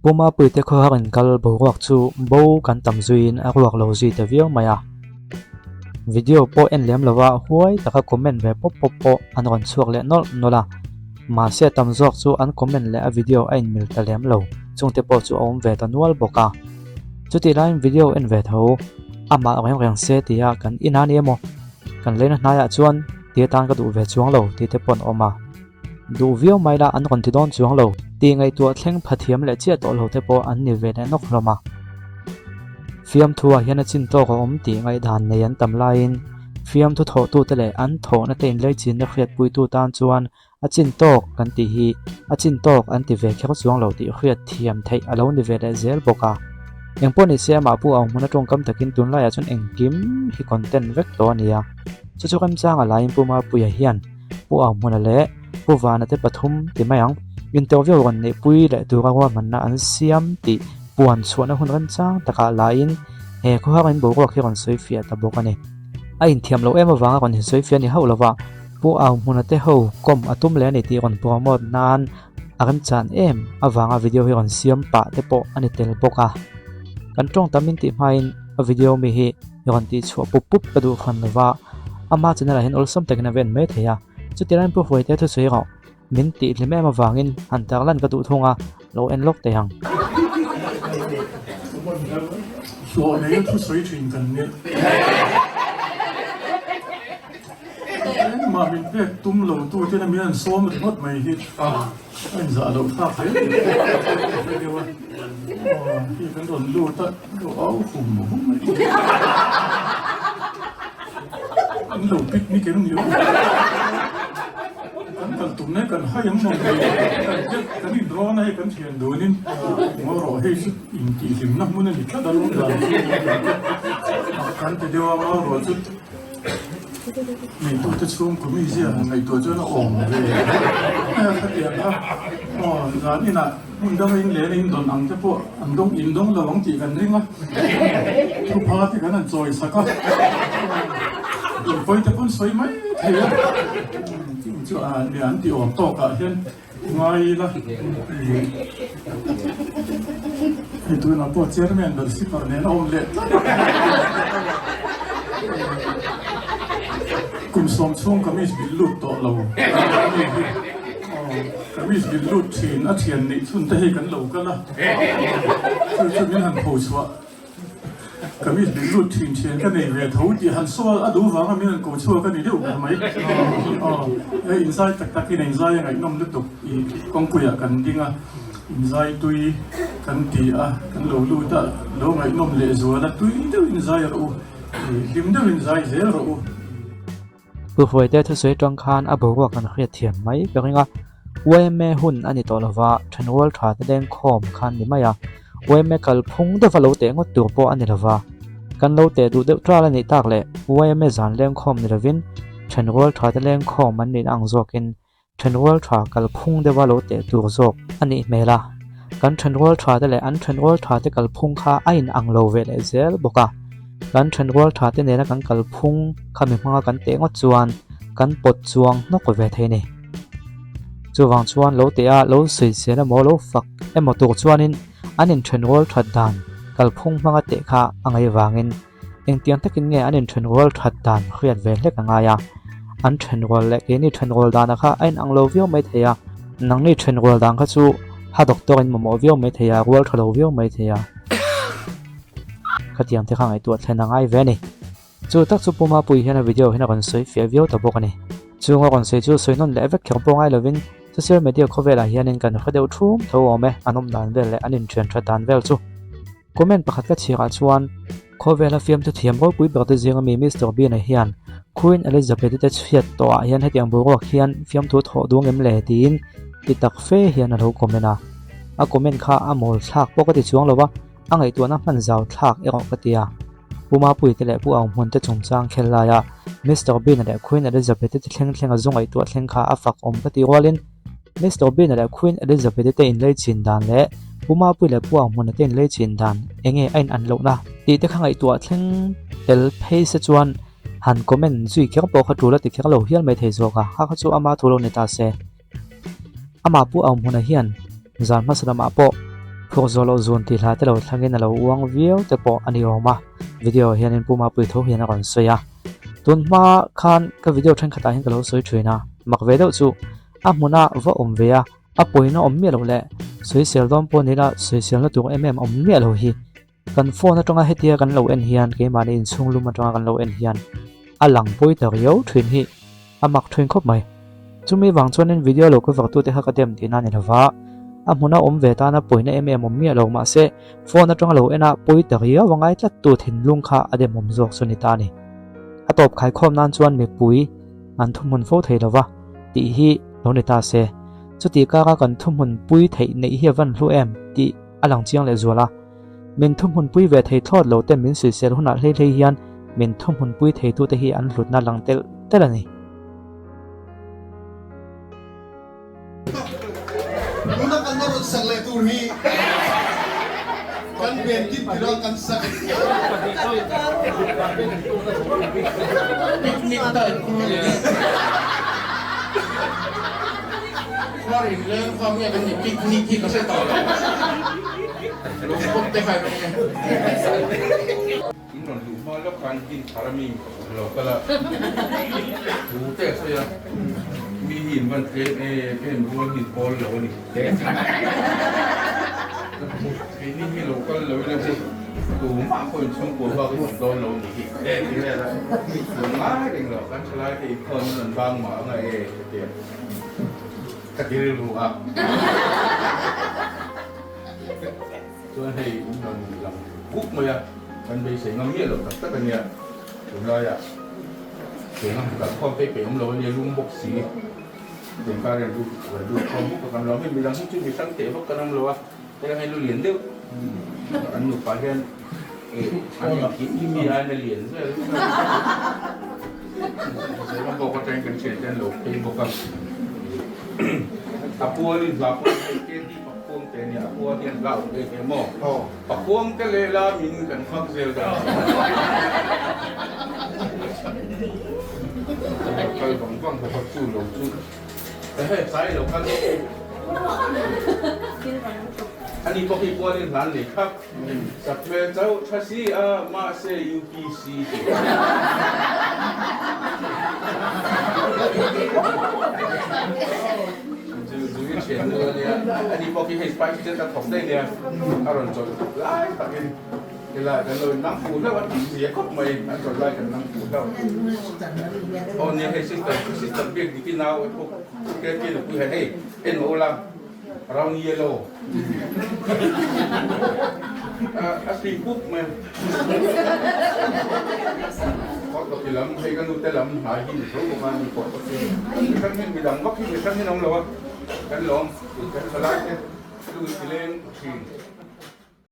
Puma pui te kho harin kal bo ruak chu bo kan tam zuin a ruak lo zui te viau maya video po en lem lova huai taka comment ve pop an ron chuak le nol nola ma se tam zok chu an comment le a video a in mil ta lem lo chung te po chu om ve ta nual boka chuti line video en ve tho ama reng se tia kan inani emo kan leina hnaya chuan tia tan ka du ve chuang lo ti te pon oma du viau mai la an ron ti don chuang lo ti ngai tu thleng phathiam le chia to lo te po an ni ve ne nok hloma fiam thua hian a chin to ko om ti ngai dan nei an tam lain fiam thu tho tu te le an tho na tein le chin na khriat pui tu tan chuan a chin tok kan ti hi a chin tok an ti ve khek chuang lo ti khriat thiam thei alo ni ve le zel boka engpon ni se ma pu ang muna tong kam takin tun la ya chun engkim hi content vek to ania chu kam chang a lain pu ma pu ya hian pu ang muna le pu wana te pathum ti mayang interview ron ne pui le tu ra wa man na an siam ti puan chuana hun ran chang taka lain he kho harin bo ro khiron soifia ta bokani a in thiam lo ema wanga kon hin soifia ni haulawa pu ang muna te ho kom atum le ni ti ron promote nan akan chan em awanga video hi ron siam pa te po ani tel boka kan tong tamin ti main a video mi hi ron ti chu pup ka du khan lawa ama chana la hin olsom takina ven me theya chu tiran pu hoi te thu soi ro min ti hleme ma wangin han tak lan ka du thonga lo en lok te hang我没有出水准跟的，嘛明白东路都在那边说么的，我没去啊，你咋都怕谁？对吧？哦，一个人路的路熬红红的，你路逼你给弄有。กันตุ่มเนี่ยกันให้ยังมองเลยกันนี่ร้อนให้กันเทียนดูนี่งอรอให้สุดอินกี่สิบนักมันนี่แค่ดารุณากันแต่เดียวมารอสุดมีตัวจะช่วงก็มีเสียในตัวเจ้าหน้าองเลยขัดเดียร์นะอ๋องานนี่นะมันต้องอินเลี้ยงโดนอังจะพวกอันต้องอินต้องระวังจีกันริงวะทุกพาที่กันนั่นจอยสักก็ไปจะพ้นสวยไหมเทีย就两地我多搞些外了，对那不见面都是把年我们嘞，คุณสมช่วงก็มีสิลุดต่อเราก็มีสิลุดเทียนเทียนนี่ชุนได้กันเรากันละคือมีหันโผล่ชัวก็มีสิลุดเทียนกันในเวทหูที่หันซัวดูฟังก็มีหันโกชัวกันนี่เดียวกันไหมไอ้อินไซต์ตักที่ในอินไซต์ยังไงน้องลึกตกอีกองกุยกันจริงอ่ะอินไซต์ตุยกันตีอ่ะกันรู้ตารู้ไงน้องเลซัวแล้วตุยเดียวอินไซต์รู้ดิมเดียวอินไซต์เสียรู้ผู้ป่วยได้ทุสวยจงคานอาบอกว่ากันเครียดเถียมไหมเป็นไงเว้ยแม่หุ่นอันนี้ตัวละว่าฉันว่าถ่ายแดงคอมคันนี่ไหมอ่ะเว้ยแม่กัลพงเดฟาโลเตงว่าตัวโปอันนี้ละว่ากันโลเตดูเดือดร้อนนี่ตากเลยเว้ยแม่จานแรงคอมนี่ละวินฉันว่าถ่ายแรงคอมมันนี่อังจอกินฉันว่าถ่ายกัลพงเดฟาโลเตตัวจอกอันนี้ไม่ละกันฉันว่าถ่ายแต่เลยอันฉันว่าถ่ายกัลพงข้าไอ้อังโลเวลเซลบอกอ่ะกันฉันว่าถ่ายแต่เนี่ยกันกัลพงข้ามีมังกันเตงว่าจวนกันปดจวงนกเวทนี่จวงจวนโลเตียโลสีเสียนะโมโลฟักเอ็มตัวจวนินอันนี้ฉันว่าถัดดันกัลพงมังเตะข้าอังไอวางินเองเตียงตะกินเงี้ยอันนี้ฉันว่าถัดดันเครียดเวทเล็กอังไงอ่ะอันฉันว่าเล็กนี่ฉันว่าดันนะคะไอ้อังโลวิวไม่เทียนังนี่ฉันว่าดันก็จู่หาด็อกเตอร์อินโมวิวไม่เทียว่าถัดวิวไม่เทียก็เตียงที่ข้างไอตัวแทนอังไอเวนี่จู่ตักจู่ปุ่มมาปุยเห็นวิดีโอเห็นคนสวยเฟียวิวตะบกันนี่จู่ว่าคนสวยจู่สวยนั่นแหละเวกเขียวปงไอเลวินโซเชียลมีเดียเขาเวลาเห็นกันเขาเดียวทุ่มเท่าไหร่อันนั้นดันเวลและอันนี้เทรนด์ดันเวลจู่คอมเมนต์ประคัดก็เชียร์ชวนเขาเวลาฟิล์มจะเทียมก็ปุยบอกตัวจริงมีมิสเตอร์บีนเฮียนควีนอลิซาเบธจะเชียร์ตัวเฮียนให้ยังบอกว่าเฮียนฟิล์มทุกดวงเอ็มเลดินติดตักเฟเฮียนเราคอมเมนต์คอมเมนต์ข้าอโมลทักปกติช่วงเราว่าอังไอตัวนั้นมันจะทักเออก็เดียผู้มาปุยแต่ละผู้เอามันจะจงจางเคลายามิสเตอร์บีนและควีนอลิซาเบธจะเข่งจงไอตัวเข่งข้าอัฟักก็ตีวอลินมิสเตอร์บีนและควีนอลิซาเบธจะอินเลยจินดานและผู้มาปุยและผู้เอามันจะอินเลยจินดานเองไอ้อันลงนะตีแต่ข้างไอตัวเข่งเอลเพย์จวนหันคอมเมนต์จุยเขียวบอกเขาดูแล้วติดเขียวเราเฮียนไม่เทโซกะเขาจู่อามาทุลในตาเซอามาผู้เอามันเฮียนจานมาสระมาโป พวกโซโลโซนที่หลายแต่เราทั้งนี้เราวางวิวแต่พออันนี้ออกมาวิดีโอเห็นปูมาปุยทุกเห็นก่อนสวยตุนมาคันก็วิดีโอทั้งขตาเห็นก็เราสวยช่วยนะมักเวดจู่มุนาว่าเวียปุยน่าเมียเราแหละสวยเสียลต้นปนนี่ละสวยเสียลตัวเมียเราฮีกันโฟนตรงให้เทียกันเราเอ็นเฮียนเกมาในอินซุงลุมาตรงกันเราเอ็นเฮียนหลังปุยแต่เยอะทวินฮีมักทวินครบไหมจุ่มมีหวังชวนในวิดีโอเราก็ฝักตัวที่ฮักเต็มที่นั่นนี่ละว่ามุนาเวตานะปุยในเมียเรามาเสโฟนตรงเราเอ็นปุยแต่เยอะวังไงจัดตัวถิ่นลุงข้าอเดมจอกสุนิตานี่ตบขายข้อมนั่นชวนมีปุยอันทุ่มมุนโฟเทละว่าตีฮีเราในตาเสจุดที่ก้ากันทุ่มมุนปุยเทในเฮียวันรู้ตีหลังเจียงเลยจัวละมินทุ่มหุ่นปุยเวทให้ทอดเราเต็มมินสื่อเสียหุ่นอะไรเลยยันมินทุ่มหุ่นปุยให้ตัวเตะอันหลุดนั่นหลังเตละนี่มุนักอันนั้นสักเลยตัวนี้กันเบียนที่เรากันสักนิดเดียวว่าเรื่องความเนี่ยกันอย่างปิกนิกที่เขาใช้ต่อเลยลูกคนเตะใครเป็นไงอินนนดูมาแล้วการกินคารามิมเราก็ละดูเตะซะยังมีหินมันเป็นรัวหินโพลเรานี่เตะปีนี้มีเราก็เลยนะสิดูมาคนชมกูว่าก็โดนเราหนีเด็กนี่แหละดูมาเองเรากันชลายที่คนมันบางหมาไงเตี้ยกระดิ่งรู้อ่ะส่วนให้มันหลังกุ๊กมามันไปเสียงเงี้ยหรอกแต่เป็นเนี่ยถึงเลยอ่ะเสียงแบบความเป๊ะๆของเราเนี่ยลุงบกสีเสียงการเรียนรู้ความบุกกับเราไม่มีรังที่มีสังเกตพวกกันเราอ่ะแต่ให้เราเรียนเดียวอันหนุกไปเรียนอันนี้กินที่มีอะไรเรียนใช่ไหมเสียงบอกว่าใจกันเฉียดกันหลงเป็นบอกกันอาปัวนี่ลาปัวเกณฑ์ที่ปักพวงแต่เนี่ยอาปัวที่ลาเกณฑ์หม้อปักพวงก็เลยลามินกันฟังเสียกันเคยฟังเขาสู้ลงสู้แต่ให้ใส่เราคันอันนี้ก็คือปัวนี่หลานนี่ครับสับเปลือกเจ้าชัดซีมาเซยูพีซีดูเฉียนเลยเนี่ยอันนี้พอคิดให้สไปซ์จะถกได้เนี่ยอร่อยจนไล่ตัดเองเวลากันเลยน้ำปูแล้ววันเสียก็ไม่อันจนไล่กันน้ำปูแล้วตอนนี้ให้ซิสเตอร์เบียกดีกินเอาพวกแกกินคุยให้เอ็นโอลังเราเยโลasli buk men kok to film hay kan utelam hahin so man ko kan min bidang wak hi kan hin ang lawa kan long kan salat lu silen sin